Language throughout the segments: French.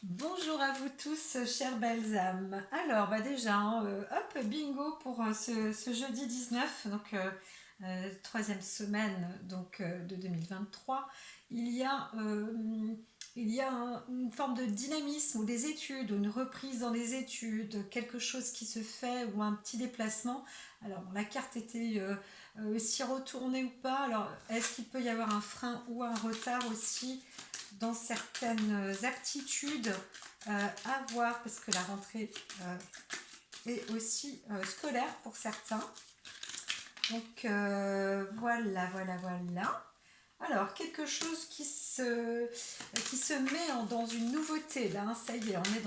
Bonjour à vous tous, chères belles âmes. Alors, déjà, hop, bingo pour ce jeudi 19, donc troisième semaine de 2023. Il y a, une forme de dynamisme ou des études, ou une reprise dans les études, quelque chose qui se fait ou un petit déplacement. Alors, la carte était si retournée ou pas. Alors, est-ce qu'il peut y avoir un frein ou un retard aussi dans certaines aptitudes à voir, parce que la rentrée est aussi scolaire pour certains. Donc voilà. Alors, quelque chose qui se met dans une nouveauté, là, hein, ça y est, on est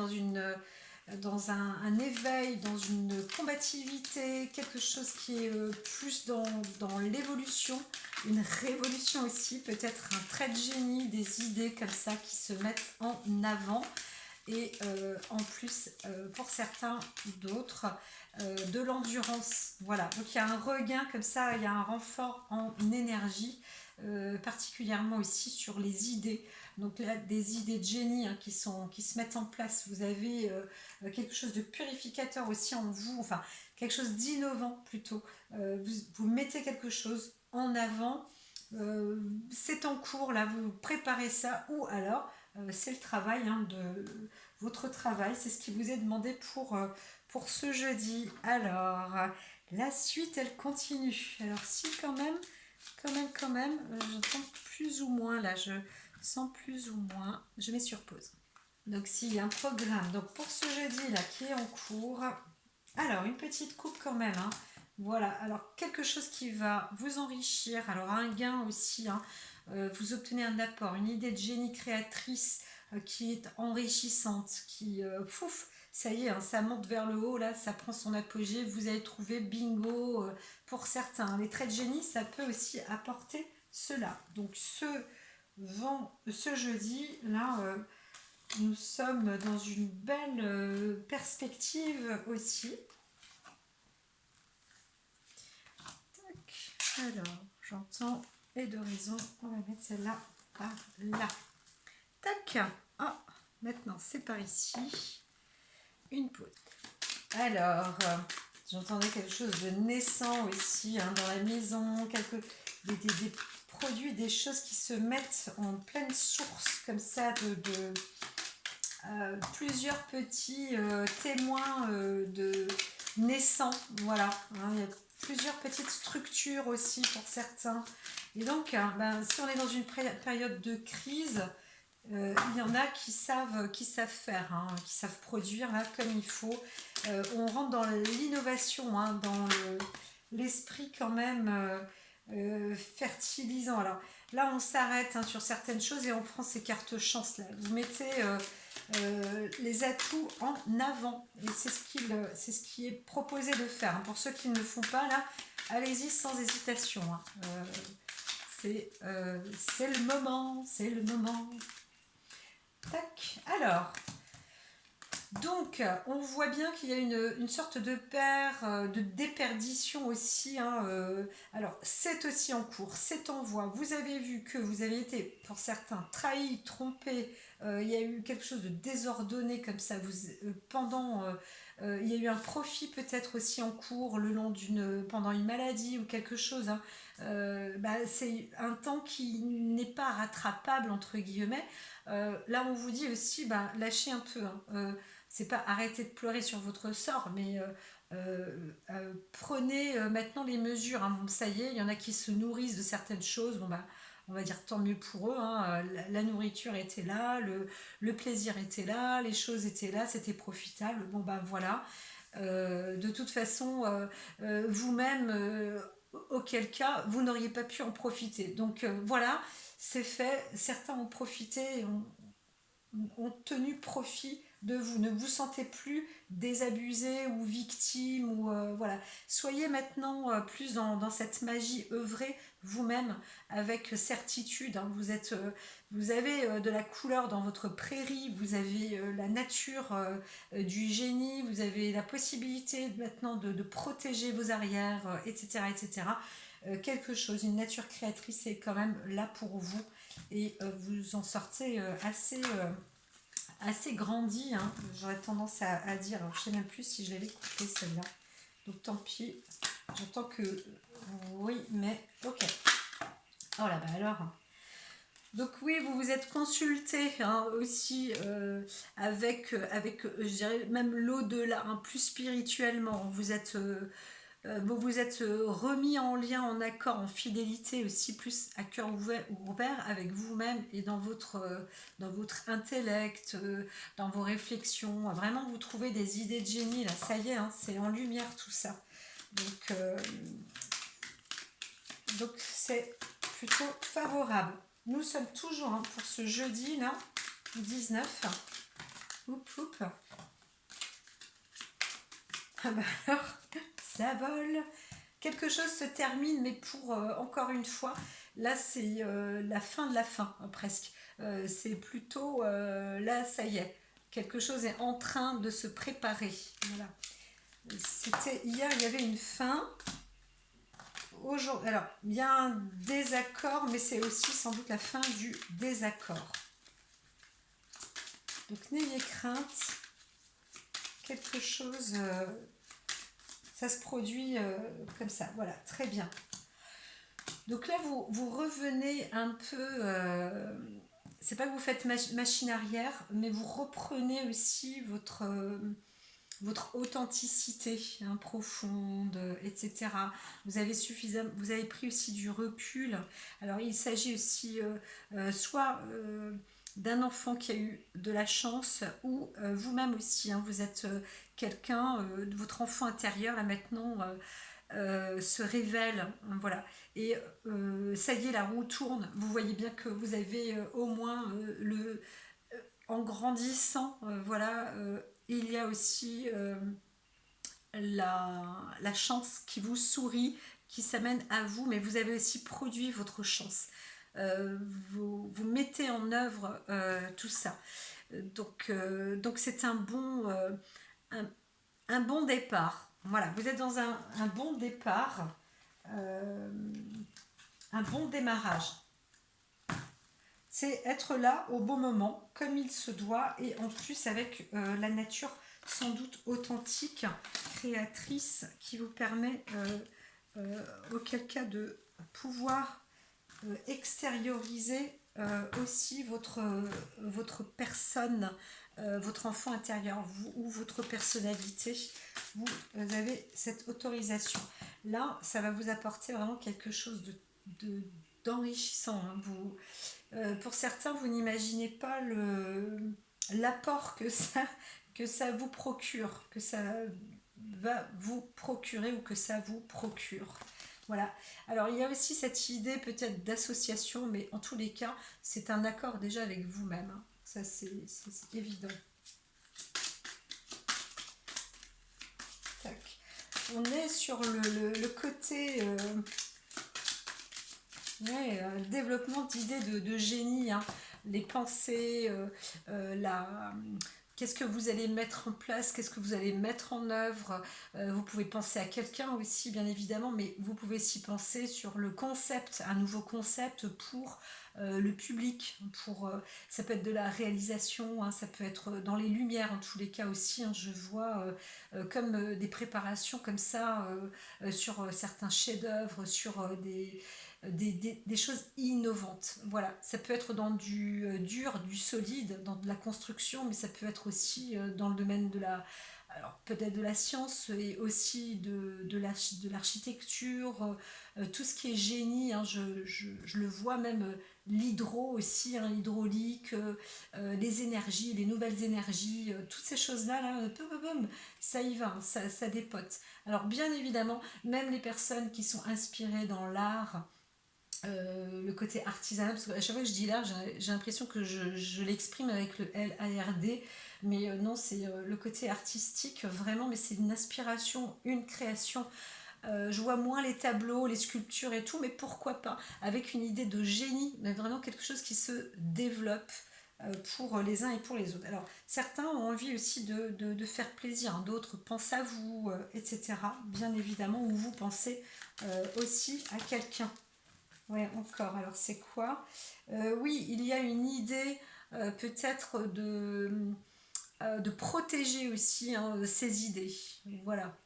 dans un éveil, dans une combativité, quelque chose qui est plus dans l'évolution, une révolution aussi, peut-être un trait de génie, des idées comme ça qui se mettent en avant. Et en plus, pour certains d'autres, de l'endurance. Voilà, donc il y a un regain comme ça, il y a un renfort en énergie, particulièrement aussi sur les idées. Donc là, des idées de génie, hein, qui se mettent en place. Vous avez quelque chose de purificateur aussi en vous, enfin quelque chose d'innovant plutôt. Vous mettez quelque chose en avant. C'est en cours, là, vous préparez ça, ou alors c'est le travail, hein, de votre travail, c'est ce qui vous est demandé pour ce jeudi. Alors, la suite, elle continue. Alors si quand même, j'entends plus ou moins, là, je sens plus ou moins, je mets sur pause. Donc s'il y a un programme, donc pour ce jeudi, là, qui est en cours, alors une petite coupe quand même, hein. Voilà, alors quelque chose qui va vous enrichir, alors un gain aussi, hein. Vous obtenez un apport, une idée de génie créatrice qui est enrichissante, qui, pouf, ça y est, hein, ça monte vers le haut, là, ça prend son apogée, vous allez trouver bingo pour certains. Les traits de génie, ça peut aussi apporter cela. Donc ce jeudi, là, nous sommes dans une belle perspective aussi. Alors, j'entends et de raison, on va mettre celle-là par là. Tac. Ah, maintenant c'est par ici. Une pause. Alors, j'entendais quelque chose de naissant aussi, hein, dans la maison, des produits, des choses qui se mettent en pleine source comme ça de plusieurs petits témoins de naissants, voilà, hein, il y a plusieurs petites structures aussi pour certains. Et donc, si on est dans une période de crise, il y en a qui savent faire, hein, qui savent produire là, comme il faut. On rentre dans l'innovation, hein, dans l'esprit quand même fertilisant. Alors là, on s'arrête, hein, sur certaines choses et on prend ces cartes chance là. Vous mettez les atouts en avant et c'est ce qui est proposé de faire, hein. Pour ceux qui ne le font pas là, allez-y sans hésitation, hein. C'est le moment, c'est le moment. Tac. Alors, donc, on voit bien qu'il y a une sorte de paire, de déperdition aussi, hein, alors, c'est aussi en cours, c'est en voie. Vous avez vu que vous avez été, pour certains, trahis, trompés. Il y a eu quelque chose de désordonné comme ça. Il y a eu un profit peut-être aussi en cours pendant une maladie ou quelque chose, hein. C'est un temps qui n'est pas rattrapable, entre guillemets. Là, on vous dit aussi, lâchez un peu, hein. C'est pas arrêter de pleurer sur votre sort, mais prenez maintenant les mesures, hein. Bon, ça y est, il y en a qui se nourrissent de certaines choses. Bon, on va dire tant mieux pour eux, hein. La nourriture était là, le plaisir était là, les choses étaient là, c'était profitable. Bon, voilà. De toute façon, vous-même, auquel cas, vous n'auriez pas pu en profiter. Donc voilà, c'est fait. Certains ont profité et ont tenu profit de vous. Ne vous sentez plus désabusé ou victime, ou voilà. Soyez maintenant plus dans cette magie, œuvrée vous-même avec certitude, hein. Vous avez de la couleur dans votre prairie, vous avez la nature du génie, vous avez la possibilité maintenant de protéger vos arrières, etc., etc. Quelque chose, une nature créatrice est quand même là pour vous, et vous en sortez assez grandi, hein. J'aurais tendance à dire, alors je sais même plus si je l'avais coupée celle-là, donc tant pis, j'entends que oui, mais ok. Oh là bah alors, donc oui, vous vous êtes consulté hein, aussi je dirais même l'au-delà, hein, plus spirituellement, vous vous êtes remis en lien, en accord, en fidélité aussi, plus à cœur ouvert avec vous-même et dans votre intellect, dans vos réflexions. Vraiment, vous trouvez des idées de génie, là, ça y est, hein, c'est en lumière tout ça. Donc c'est plutôt favorable. Nous sommes toujours hein, pour ce jeudi, là, 19. Oup, oup. Ah bah alors, ça vole. Quelque chose se termine, mais pour, encore une fois, là c'est la fin de la fin, presque. C'est plutôt, là ça y est, quelque chose est en train de se préparer. Voilà. C'était hier, il y avait une fin. Aujourd'hui, alors, il y a un désaccord, mais c'est aussi sans doute la fin du désaccord. Donc n'ayez crainte, quelque chose, ça se produit comme ça. Voilà, très bien. Donc là, vous revenez un peu, c'est pas que vous faites machine arrière, mais vous reprenez aussi votre authenticité hein, profonde, etc. Vous avez pris aussi du recul. Alors il s'agit aussi soit d'un enfant qui a eu de la chance ou vous-même aussi. Hein, vous êtes quelqu'un, votre enfant intérieur là maintenant se révèle, hein, voilà. Et ça y est, la roue tourne. Vous voyez bien que vous avez au moins en grandissant, voilà, il y a aussi la chance qui vous sourit, qui s'amène à vous, mais vous avez aussi produit votre chance. Vous mettez en œuvre tout ça. Donc c'est un, un bon départ. Voilà, vous êtes dans un bon départ, euh, un bon démarrage. C'est être là au bon moment, comme il se doit, et en plus avec la nature sans doute authentique, créatrice, qui vous permet auquel cas de pouvoir extérioriser aussi votre personne, votre enfant intérieur, vous ou votre personnalité. Vous avez cette autorisation. Là, ça va vous apporter vraiment quelque chose d'enrichissant. Hein. Pour certains, vous n'imaginez pas l'apport que ça vous procure, que ça va vous procurer ou que ça vous procure. Voilà. Alors, il y a aussi cette idée peut-être d'association, mais en tous les cas, c'est un accord déjà avec vous-même. Hein. Ça, c'est évident. Tac. On est sur le côté développement d'idées de génie, hein. Les pensées, qu'est-ce que vous allez mettre en place, qu'est-ce que vous allez mettre en œuvre. Vous pouvez penser à quelqu'un aussi, bien évidemment, mais vous pouvez aussi penser sur le concept, un nouveau concept pour le public. Ça peut être de la réalisation, hein, ça peut être dans les lumières, en tous les cas aussi. Hein, je vois comme des préparations comme ça sur certains chefs-d'œuvre, sur des choses innovantes. Voilà, ça peut être dans du dur, du solide, dans de la construction, mais ça peut être aussi dans le domaine alors peut-être de la science et aussi de l'architecture, tout ce qui est génie, hein, je le vois même l'hydro aussi, hein, l'hydraulique, les énergies, les nouvelles énergies, toutes ces choses-là, là, ça y va, hein, ça dépote. Alors bien évidemment, même les personnes qui sont inspirées dans l'art, le côté artisanal, parce qu'à chaque fois que je dis l'art, j'ai l'impression que je l'exprime avec le L-A-R-D, mais non, c'est le côté artistique, vraiment, mais c'est une inspiration, une création. Je vois moins les tableaux, les sculptures et tout, mais pourquoi pas, avec une idée de génie, mais vraiment quelque chose qui se développe pour les uns et pour les autres. Alors, certains ont envie aussi de faire plaisir, hein, d'autres pensent à vous, etc. Bien évidemment, ou vous pensez aussi à quelqu'un. Ouais, encore. Alors, c'est quoi Oui, il y a une idée peut-être de protéger aussi hein, ses idées. Voilà,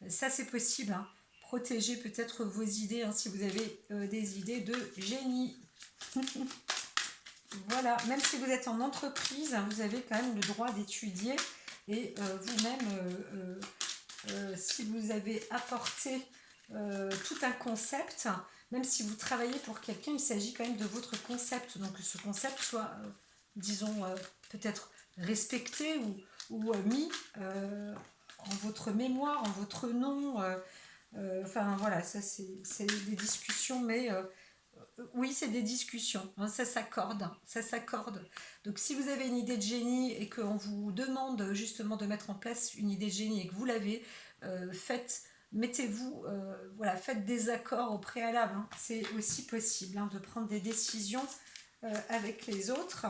ça c'est possible. Hein. Protéger peut-être vos idées hein, si vous avez des idées de génie. Voilà, même si vous êtes en entreprise, hein, vous avez quand même le droit d'étudier et vous-même, si vous avez apporté tout un concept, même si vous travaillez pour quelqu'un, il s'agit quand même de votre concept, donc que ce concept soit, disons, peut-être respecté ou mis en votre mémoire, en votre nom. Enfin voilà, ça c'est des discussions, mais oui, c'est des discussions, hein, ça s'accorde, ça s'accorde. Donc si vous avez une idée de génie et qu'on vous demande justement de mettre en place une idée de génie et que vous l'avez, faites, mettez-vous, voilà, faites des accords au préalable. Hein. C'est aussi possible hein, de prendre des décisions avec les autres.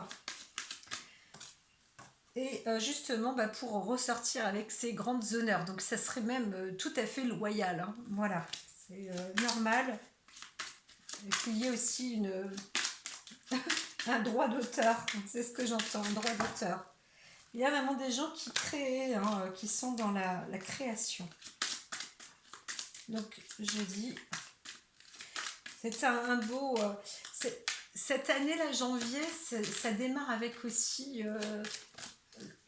Et justement bah, pour ressortir avec ces grandes honneurs. Donc ça serait même tout à fait loyal. Hein. Voilà, c'est normal. Et qu'il y ait aussi un droit d'auteur, c'est ce que j'entends, un droit d'auteur. Il y a vraiment des gens qui créent, hein, qui sont dans la création. Donc je dis, c'est un beau... cette année, là, janvier, ça démarre avec aussi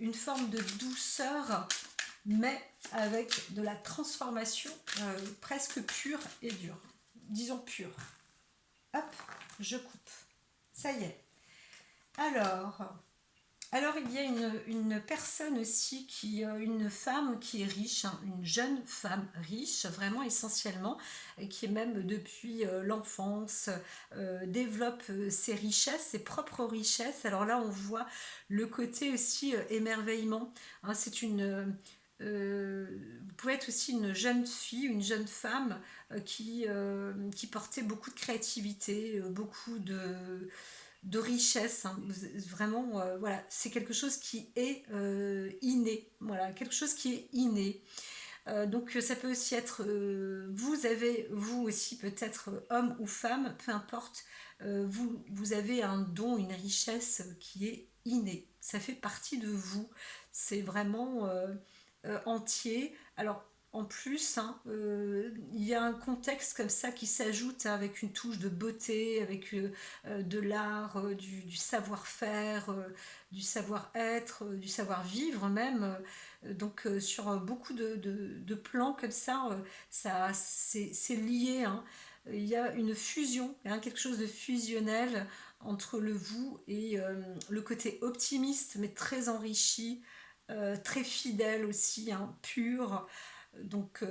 une forme de douceur, mais avec de la transformation presque pure et dure. Disons pure. Hop, je coupe. Ça y est. Alors il y a une personne aussi, une femme qui est riche, hein, une jeune femme riche, vraiment essentiellement, et qui même depuis l'enfance développe ses richesses, ses propres richesses. Alors là, on voit le côté aussi émerveillement. Hein, vous pouvez être aussi une jeune fille, une jeune femme qui portait beaucoup de créativité, beaucoup de richesse, hein. Vraiment, voilà, c'est quelque chose qui est inné, voilà, quelque chose qui est inné. Donc ça peut aussi être, vous aussi peut-être homme ou femme, peu importe, vous avez un don, une richesse qui est innée, ça fait partie de vous, c'est vraiment entier. Alors en plus, hein, il y a un contexte comme ça qui s'ajoute hein, avec une touche de beauté, avec de l'art, du savoir-faire, du savoir-être, du savoir-vivre même. Donc sur beaucoup de plans comme ça, c'est lié. Hein. Il y a une fusion, il y a quelque chose de fusionnel entre le vous et le côté optimiste mais très enrichi, très fidèle aussi, hein, pur. Donc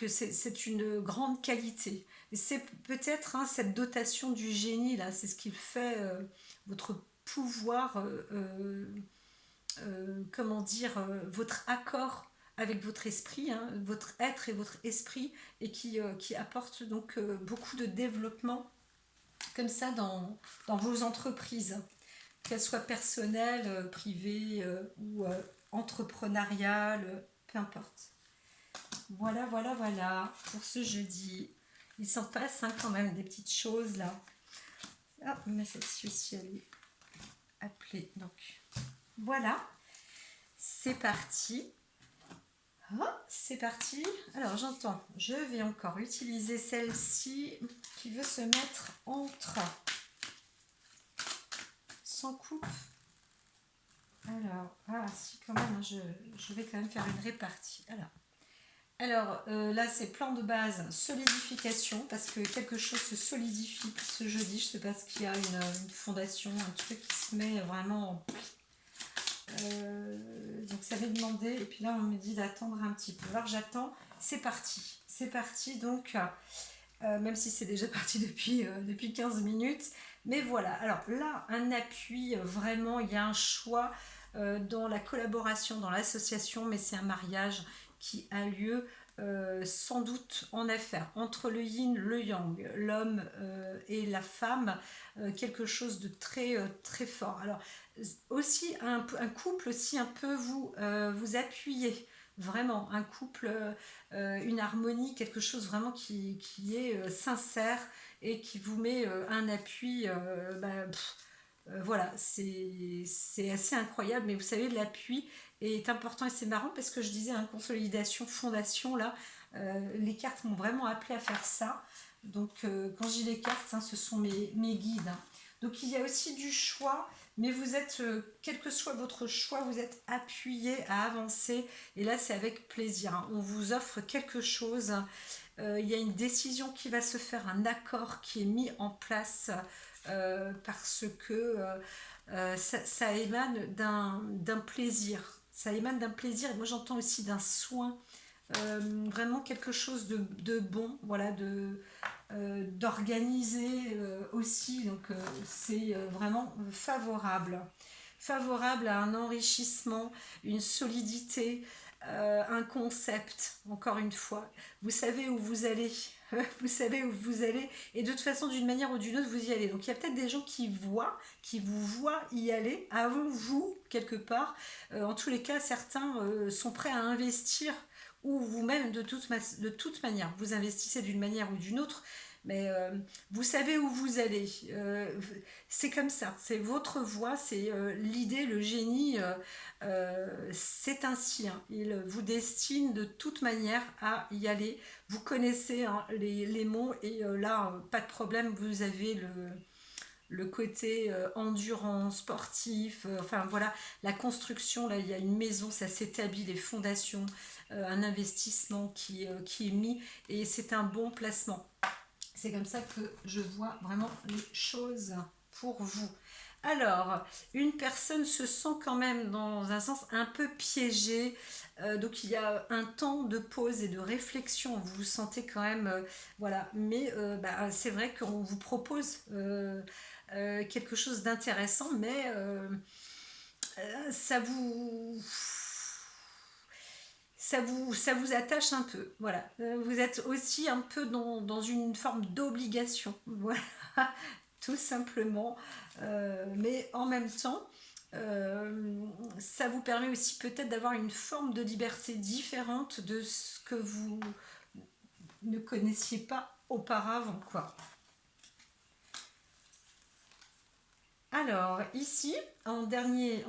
c'est une grande qualité. Et c'est peut-être hein, cette dotation du génie, là, c'est ce qui fait votre pouvoir, comment dire, votre accord avec votre esprit, hein, votre être et votre esprit, et qui apporte donc beaucoup de développement comme ça dans vos entreprises, qu'elles soient personnelles, privées ou entrepreneuriales, peu importe. Voilà, voilà, voilà pour ce jeudi. Il s'en passe hein, quand même des petites choses là. Ah, mais celle-ci aussi elle est appelée. Donc voilà, c'est parti. Ah, c'est parti. Alors j'entends, je vais encore utiliser celle-ci qui veut se mettre entre sans coupe. Alors, ah si quand même, je vais quand même faire une répartie. Alors là c'est plan de base, solidification, parce que quelque chose se solidifie ce jeudi, je sais pas ce qu'il y a, une fondation, un truc qui se met vraiment... donc ça avait demandé, et puis là on me dit d'attendre un petit peu. Alors j'attends, c'est parti donc, même si c'est déjà parti depuis 15 minutes, mais voilà. Alors là, un appui, vraiment, il y a un choix dans la collaboration, dans l'association, mais c'est un mariage qui a lieu sans doute en affaires, entre le yin, le yang, l'homme et la femme, quelque chose de très, très fort. Alors, aussi un couple aussi un peu vous appuyez, vraiment, un couple, une harmonie, quelque chose vraiment qui est sincère et qui vous met un appui, Voilà, c'est assez incroyable, mais vous savez, l'appui est important et c'est marrant parce que je disais, hein, consolidation, fondation, là, les cartes m'ont vraiment appelé à faire ça. Donc, quand j'ai les cartes, hein, ce sont mes guides, hein. Donc, il y a aussi du choix, mais vous êtes, quel que soit votre choix, vous êtes appuyé à avancer. Et là, c'est avec plaisir, hein. On vous offre quelque chose. Il y a une décision qui va se faire, un accord qui est mis en place parce que ça émane d'un plaisir. Ça émane d'un plaisir et moi j'entends aussi d'un soin, vraiment quelque chose de bon, voilà, d'organisé aussi. Donc c'est vraiment favorable. Favorable à un enrichissement, une solidité, un concept, encore une fois. Vous savez où vous allez. Vous savez où vous allez et de toute façon d'une manière ou d'une autre vous y allez. Donc il y a peut-être des gens qui vous voient y aller avant vous quelque part. En tous les cas certains sont prêts à investir ou vous-même de toute manière vous investissez d'une manière ou d'une autre, mais vous savez où vous allez. C'est comme ça, c'est votre voie, c'est l'idée, le génie, c'est ainsi, hein. Il vous destine de toute manière à y aller. Vous connaissez, hein, les mots et là, pas de problème, vous avez le côté endurant, sportif, enfin voilà, la construction, là il y a une maison, ça s'établit, les fondations, un investissement qui est mis et c'est un bon placement. C'est comme ça que je vois vraiment les choses pour vous. Alors, une personne se sent quand même dans un sens un peu piégée, donc il y a un temps de pause et de réflexion, vous vous sentez quand même, voilà, mais c'est vrai qu'on vous propose quelque chose d'intéressant, mais ça vous ça vous attache un peu. Voilà. Vous êtes aussi un peu dans une forme d'obligation. Voilà, tout simplement. Mais en même temps, ça vous permet aussi peut-être d'avoir une forme de liberté différente de ce que vous ne connaissiez pas auparavant, quoi. Alors, ici, en dernier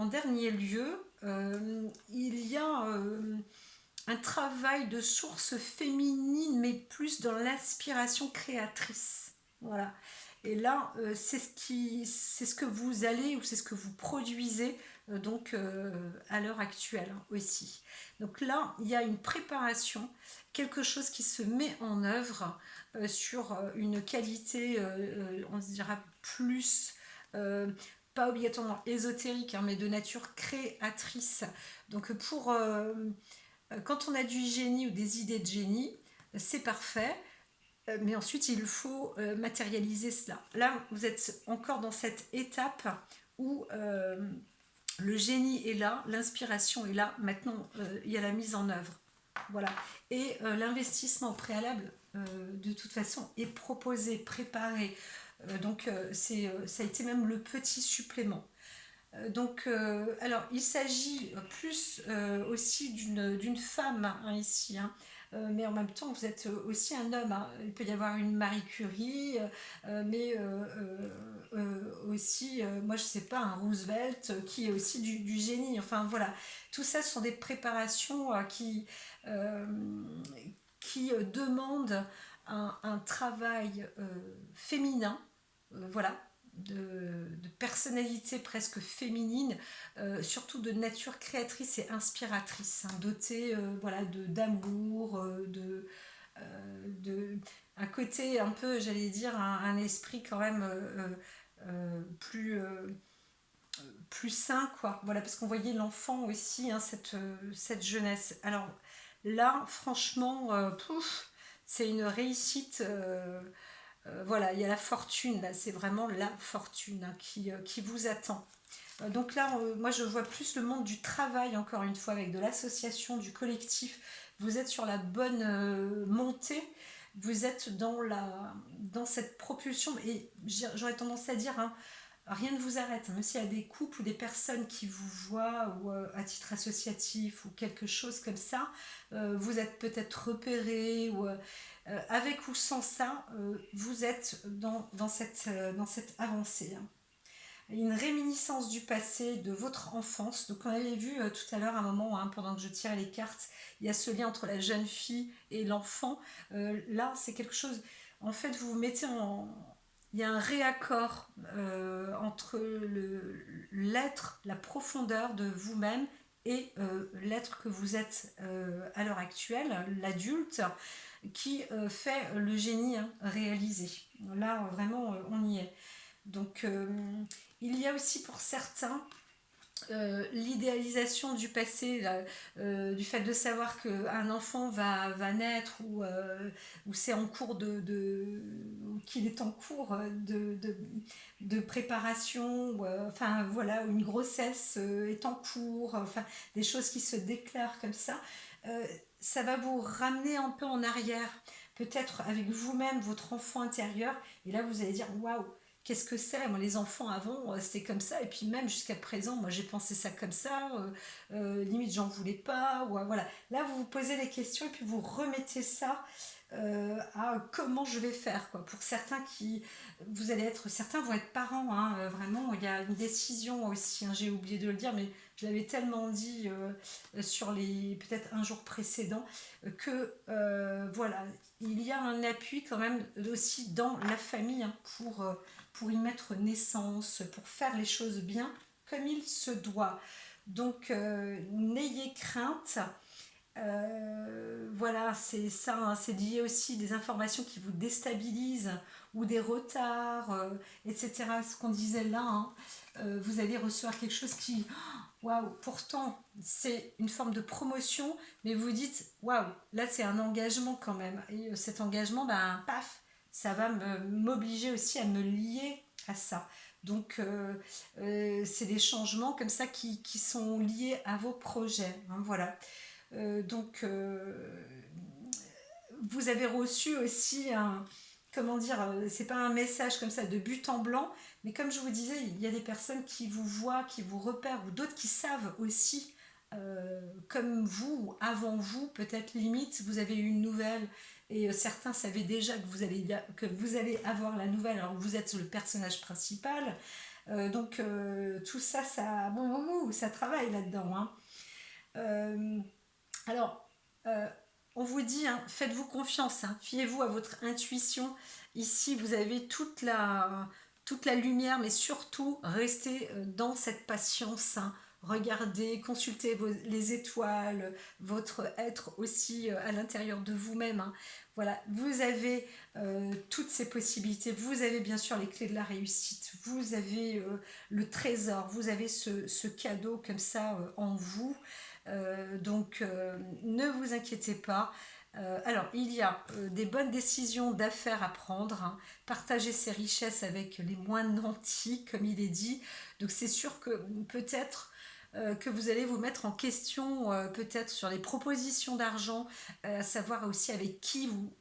lieu, il y a un travail de source féminine, mais plus dans l'aspiration créatrice. Voilà. Et là, c'est ce que vous allez ou c'est ce que vous produisez donc à l'heure actuelle, hein, aussi. Donc là, il y a une préparation, quelque chose qui se met en œuvre sur une qualité, on se dira plus, euh, pas obligatoirement ésotérique, hein, mais de nature créatrice. Donc pour quand on a du génie ou des idées de génie, c'est parfait, mais ensuite il faut matérialiser cela. Là, vous êtes encore dans cette étape où le génie est là, l'inspiration est là, maintenant il y a la mise en œuvre. Voilà. Et l'investissement au préalable, de toute façon, est proposé, préparé. Donc, ça a été même le petit supplément. Donc, alors, il s'agit plus aussi d'une femme, hein, ici, hein. Mais en même temps, vous êtes aussi un homme, hein. Il peut y avoir une Marie Curie, mais aussi, moi je sais pas, un Roosevelt qui est aussi du génie. Enfin voilà, tout ça sont des préparations euh, qui demandent un travail féminin, voilà, de personnalité presque féminine, surtout de nature créatrice et inspiratrice, hein, dotée voilà, d'amour, de un côté un peu, j'allais dire, un esprit quand même plus sain, quoi. Voilà, parce qu'on voyait l'enfant aussi, hein, cette jeunesse. Alors là, franchement, pouf, c'est une réussite. Voilà, il y a la fortune, là, c'est vraiment la fortune, hein, qui vous attend. Donc là, moi, je vois plus le monde du travail, encore une fois, avec de l'association, du collectif. Vous êtes sur la bonne montée, vous êtes dans cette propulsion, et j'aurais tendance à dire, hein, rien ne vous arrête, hein. Même s'il y a des couples ou des personnes qui vous voient ou à titre associatif ou quelque chose comme ça, vous êtes peut-être repéré ou avec ou sans ça, vous êtes dans cette avancée, hein. une réminiscence du passé, de votre enfance. Donc on avait vu tout à l'heure un moment, hein, pendant que je tirais les cartes, il y a ce lien entre la jeune fille et l'enfant. Là, c'est quelque chose, en fait, vous vous mettez en... Il y a un réaccord entre l'être, la profondeur de vous-même et l'être que vous êtes à l'heure actuelle, l'adulte, qui fait le génie, hein, réalisé. Là, vraiment, on y est. Donc, il y a aussi pour certains l'idéalisation du passé, là, du fait de savoir qu'un enfant va naître ou c'est en cours ou qu'il est en cours de préparation, enfin voilà, ou une grossesse est en cours, enfin des choses qui se déclarent comme ça. Euh, Ça va vous ramener un peu en arrière, peut-être avec vous-même, votre enfant intérieur, et là vous allez dire waouh, qu'est-ce que c'est? Moi, les enfants avant, c'était comme ça, et puis même jusqu'à présent, moi j'ai pensé ça comme ça, limite j'en voulais pas, ou voilà. Là, vous vous posez des questions et puis vous remettez ça à comment je vais faire, quoi. Pour certains certains vont être parents, hein, vraiment, il y a une décision aussi, hein, j'ai oublié de le dire, mais je l'avais tellement dit sur les peut-être un jour précédent, que voilà, il y a un appui quand même aussi dans la famille, hein, pour y mettre naissance, pour faire les choses bien comme il se doit. Donc n'ayez crainte. Voilà, c'est ça, hein, c'est lié aussi des informations qui vous déstabilisent ou des retards, etc. Ce qu'on disait là, hein, vous allez recevoir quelque chose qui, waouh, pourtant c'est une forme de promotion, mais vous dites, waouh, là c'est un engagement quand même. Et cet engagement, ben paf, ça va m'obliger aussi à me lier à ça. Donc c'est des changements comme ça qui sont liés à vos projets, hein, voilà. Donc, vous avez reçu aussi un, comment dire, c'est pas un message comme ça de but en blanc, mais comme je vous disais, il y a des personnes qui vous voient, qui vous repèrent, ou d'autres qui savent aussi, comme vous, ou avant vous, peut-être limite, vous avez eu une nouvelle, et certains savaient déjà que vous allez avoir la nouvelle, alors que vous êtes le personnage principal. Donc, tout ça, ça travaille là-dedans, hein. Euh, alors, euh, on vous dit, hein, faites-vous confiance, hein, fiez-vous à votre intuition. Ici, vous avez toute la lumière, mais surtout, restez dans cette patience, hein. Regardez, consultez les étoiles, votre être aussi à l'intérieur de vous-même, hein. Voilà, vous avez toutes ces possibilités. Vous avez bien sûr les clés de la réussite. Vous avez le trésor. Vous avez ce cadeau comme ça en vous. Donc, ne vous inquiétez pas. Alors, il y a des bonnes décisions d'affaires à prendre, hein. Partager ses richesses avec les moins nantis, comme il est dit. Donc, c'est sûr que peut-être que vous allez vous mettre en question, peut-être sur les propositions d'argent, à savoir aussi avec qui vous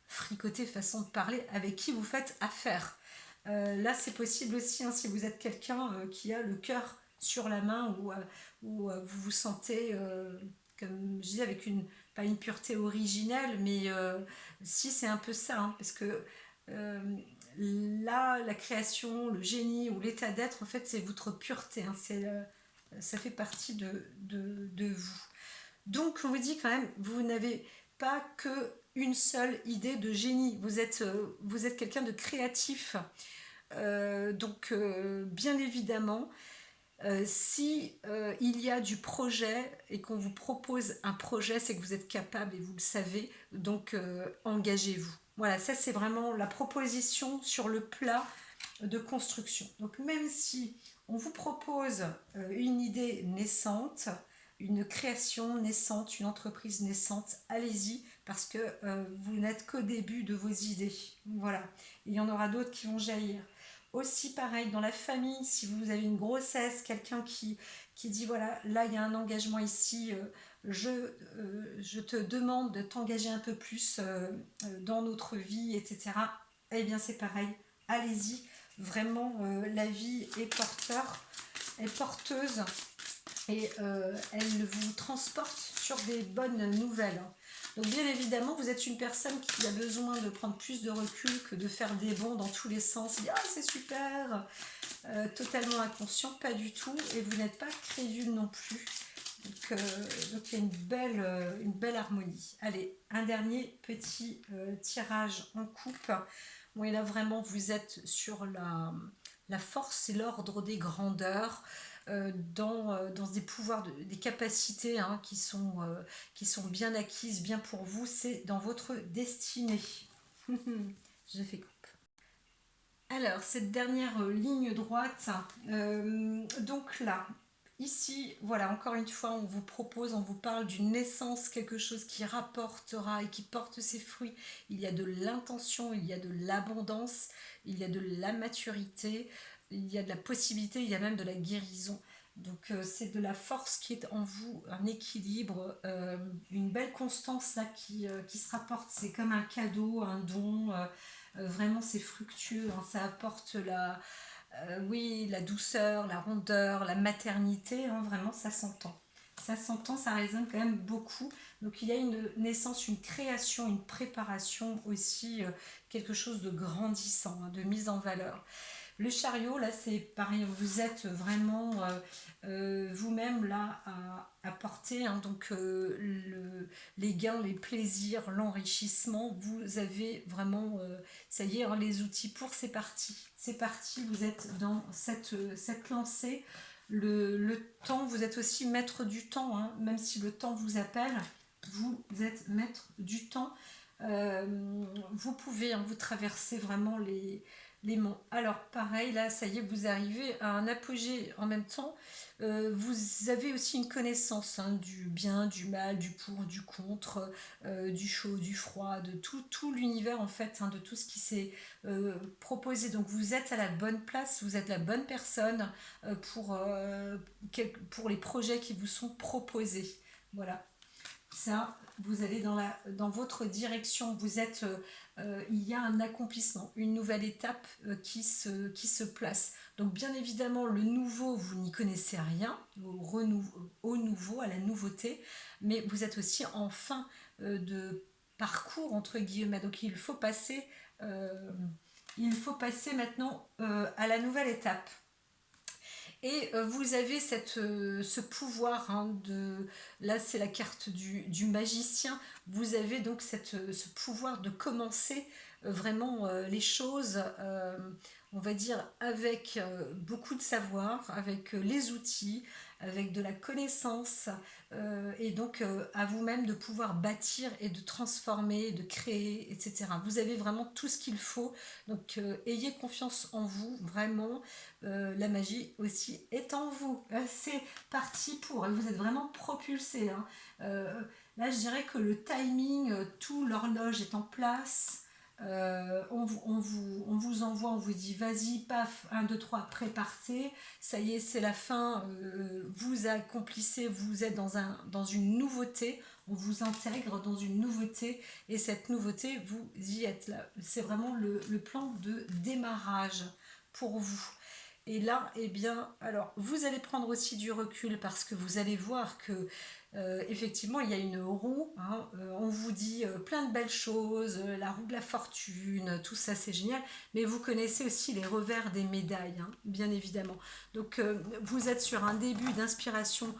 fricotez, façon de parler, avec qui vous faites affaire. Là, c'est possible aussi, hein, si vous êtes quelqu'un qui a le cœur sur la main ou vous vous sentez, comme je disais, avec pas une pureté originelle, mais si c'est un peu ça, hein, parce que là, la création, le génie ou l'état d'être, en fait, c'est votre pureté, hein, ça fait partie de vous. Donc, on vous dit quand même, vous n'avez pas que une seule idée de génie, vous êtes quelqu'un de créatif. Donc, bien évidemment, si il y a du projet et qu'on vous propose un projet, c'est que vous êtes capable et vous le savez, donc engagez-vous. Voilà, ça c'est vraiment la proposition sur le plat de construction. Donc même si on vous propose une idée naissante, une création naissante, une entreprise naissante, allez-y parce que vous n'êtes qu'au début de vos idées. Voilà, il y en aura d'autres qui vont jaillir. Aussi pareil, dans la famille, si vous avez une grossesse, quelqu'un qui dit voilà, là il y a un engagement ici, je te demande de t'engager un peu plus dans notre vie, etc. Eh bien c'est pareil, allez-y, vraiment la vie est porteuse et elle vous transporte sur des bonnes nouvelles. Donc bien évidemment, vous êtes une personne qui a besoin de prendre plus de recul que de faire des bonds dans tous les sens. Il dit, ah c'est super, totalement inconscient, pas du tout, et vous n'êtes pas crédule non plus. Donc il y a une belle harmonie. Allez, un dernier petit tirage en coupe. Bon, et là vraiment, vous êtes sur la force et l'ordre des grandeurs, dans des pouvoirs, des capacités hein, qui sont bien acquises, bien pour vous. C'est dans votre destinée. J'ai fait coupe. Alors, cette dernière ligne droite, donc là, ici, voilà, encore une fois, on vous propose, on vous parle d'une naissance, quelque chose qui rapportera et qui porte ses fruits. Il y a de l'intention, il y a de l'abondance, il y a de la maturité, il y a de la possibilité, il y a même de la guérison. Donc c'est de la force qui est en vous, un équilibre, une belle constance là qui se rapporte. C'est comme un cadeau, un don. Vraiment c'est fructueux, hein, ça apporte oui, la douceur, la rondeur, la maternité, hein, vraiment ça s'entend. Ça s'entend, ça résonne quand même beaucoup. Donc il y a une naissance, une création, une préparation aussi, quelque chose de grandissant, hein, de mise en valeur. Le chariot, là, c'est pareil, vous êtes vraiment vous-même là à porter hein, donc les gains, les plaisirs, l'enrichissement. Vous avez vraiment, ça y est, hein, les outils pour, c'est parti. C'est parti, vous êtes dans cette lancée. Le temps, vous êtes aussi maître du temps, hein, même si le temps vous appelle, vous êtes maître du temps. Vous pouvez hein, vous traverser vraiment les monts. Alors pareil, là, ça y est, vous arrivez à un apogée en même temps. Vous avez aussi une connaissance hein, du bien, du mal, du pour, du contre, du chaud, du froid, de tout l'univers en fait, hein, de tout ce qui s'est proposé. Donc vous êtes à la bonne place, vous êtes la bonne personne pour les projets qui vous sont proposés. Voilà. Ça, vous allez dans votre direction, vous êtes, il y a un accomplissement, une nouvelle étape qui se place. Donc bien évidemment, le nouveau, vous n'y connaissez rien, au nouveau, à la nouveauté, mais vous êtes aussi en fin de parcours, entre guillemets. Donc euh, il faut passer maintenant à la nouvelle étape. Et vous avez ce pouvoir là c'est la carte du magicien, vous avez donc ce pouvoir de commencer vraiment les choses, on va dire, avec beaucoup de savoir, avec les outils, avec de la connaissance, et donc à vous-même de pouvoir bâtir et de transformer, de créer, etc. Vous avez vraiment tout ce qu'il faut, donc ayez confiance en vous, vraiment. La magie aussi est en vous. C'est parti pour. Et vous êtes vraiment propulsé. Hein. Là, je dirais que le timing, tout l'horloge est en place. On vous envoie, on vous dit vas-y, paf, 1, 2, 3, préparez. Ça y est, c'est la fin. Vous accomplissez, vous êtes dans une nouveauté. On vous intègre dans une nouveauté. Et cette nouveauté, vous y êtes là. C'est vraiment le plan de démarrage pour vous. Et là, eh bien, alors, vous allez prendre aussi du recul parce que vous allez voir que, effectivement, il y a une roue. Hein, on vous dit plein de belles choses, la roue de la fortune, tout ça, c'est génial. Mais vous connaissez aussi les revers des médailles, hein, bien évidemment. Donc, vous êtes sur un début d'inspiration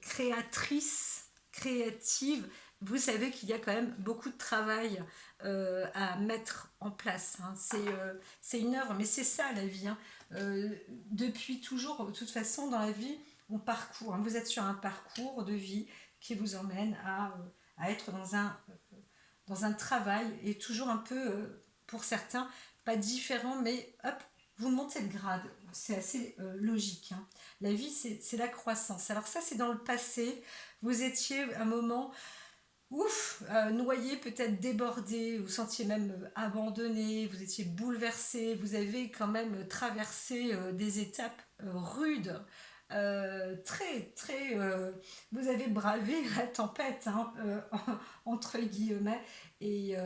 créatrice, créative. Vous savez qu'il y a quand même beaucoup de travail à mettre en place. Hein. C'est une œuvre, mais c'est ça la vie. Hein. Depuis toujours, de toute façon, dans la vie, on parcourt. Hein. Vous êtes sur un parcours de vie qui vous emmène à être dans un travail et toujours un peu, pour certains, pas différent, mais hop, vous montez de grade. C'est assez logique. Hein. La vie, c'est la croissance. Alors ça, c'est dans le passé. Vous étiez à un moment ouf, noyé, peut-être débordé, vous sentiez même abandonné, vous étiez bouleversé, vous avez quand même traversé des étapes rudes, très, très, vous avez bravé la tempête, hein, entre guillemets, et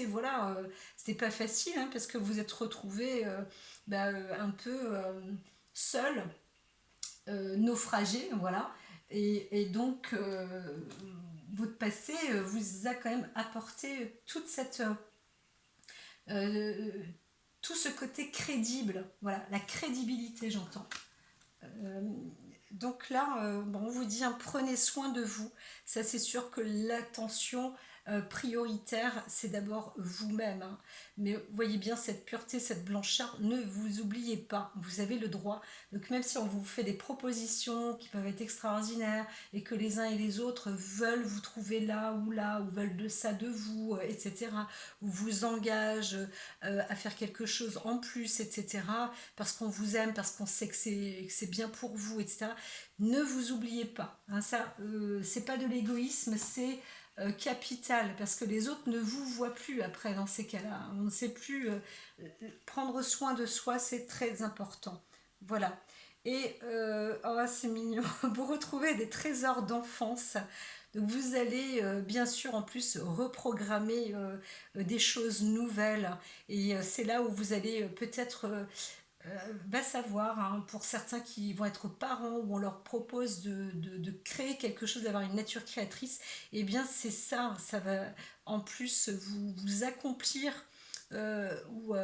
voilà, c'était pas facile, hein, parce que vous êtes retrouvé un peu seul, naufragé, voilà. Et donc, votre passé vous a quand même apporté toute cette, euh, tout ce côté crédible. Voilà, la crédibilité, j'entends. Euh, donc là, bon, on vous dit, hein, prenez soin de vous. Ça, c'est sûr que l'attention prioritaire, c'est d'abord vous-même, hein. Mais voyez bien cette pureté, cette blancheur, ne vous oubliez pas, vous avez le droit. Donc même si on vous fait des propositions qui peuvent être extraordinaires et que les uns et les autres veulent vous trouver là, ou veulent de ça de vous, etc., ou vous engagent à faire quelque chose en plus, etc., parce qu'on vous aime, parce qu'on sait que c'est bien pour vous, etc. Ne vous oubliez pas, hein, ça, c'est pas de l'égoïsme, c'est capital, parce que les autres ne vous voient plus après dans ces cas-là. On ne sait plus. Prendre soin de soi, c'est très important. Voilà. Et oh, c'est mignon. Vous retrouvez des trésors d'enfance. Donc vous allez bien sûr en plus reprogrammer des choses nouvelles. Et c'est là où vous allez peut-être va savoir, hein, pour certains qui vont être parents, où on leur propose de créer quelque chose, d'avoir une nature créatrice, et eh bien c'est ça, ça va en plus vous accomplir, ou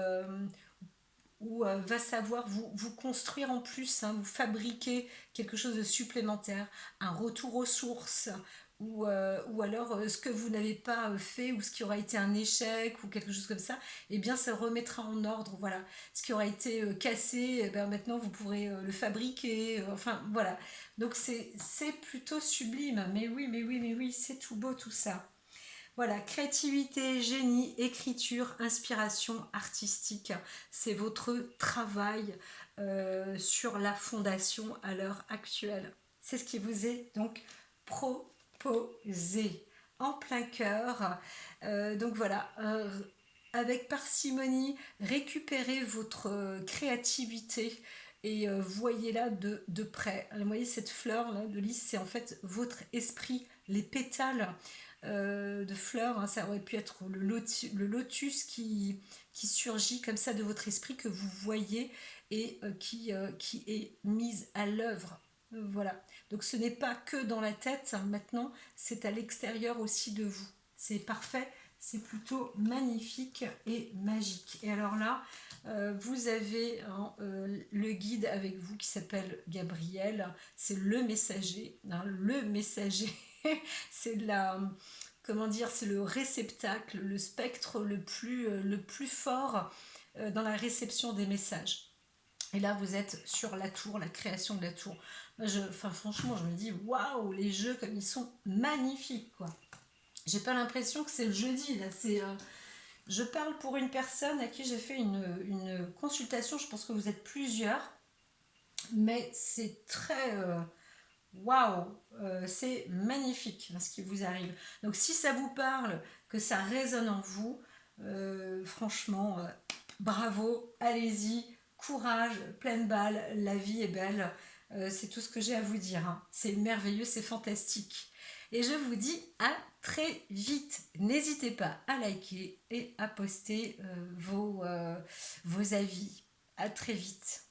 va savoir vous construire en plus, hein, vous fabriquer quelque chose de supplémentaire, un retour aux sources, ou alors ce que vous n'avez pas fait, ou ce qui aura été un échec, ou quelque chose comme ça, et eh bien ça remettra en ordre, voilà. Ce qui aura été cassé, eh ben, maintenant vous pourrez le fabriquer, enfin voilà. Donc c'est plutôt sublime, mais oui, mais oui, mais oui, c'est tout beau tout ça. Voilà, créativité, génie, écriture, inspiration artistique, c'est votre travail sur la fondation à l'heure actuelle. C'est ce qui vous est donc proposé en plein cœur. Donc voilà, avec parcimonie, récupérez votre créativité et voyez-la de près. Alors, vous voyez cette fleur là de lys, c'est en fait votre esprit, les pétales de fleurs, hein, ça aurait pu être le lotus qui surgit comme ça de votre esprit, que vous voyez et qui est mise à l'œuvre. Voilà. Donc ce n'est pas que dans la tête, hein, maintenant, c'est à l'extérieur aussi de vous. C'est parfait, c'est plutôt magnifique et magique. Et alors là, vous avez hein, le guide avec vous qui s'appelle Gabriel, c'est le messager, hein, le messager. C'est la, comment dire, c'est le réceptacle, le spectre le plus fort dans la réception des messages. Et là, vous êtes sur la tour, la création de la tour. Moi, enfin, franchement, je me dis, waouh, les jeux comme ils sont magnifiques, quoi. J'ai pas l'impression que c'est le jeudi, là. Je parle pour une personne à qui j'ai fait une consultation. Je pense que vous êtes plusieurs, mais c'est très, waouh, c'est magnifique, hein, ce qui vous arrive. Donc si ça vous parle, que ça résonne en vous, franchement, bravo, allez-y, courage, pleine balle, la vie est belle. C'est tout ce que j'ai à vous dire, hein. C'est merveilleux, c'est fantastique. Et je vous dis à très vite. N'hésitez pas à liker et à poster vos avis. À très vite.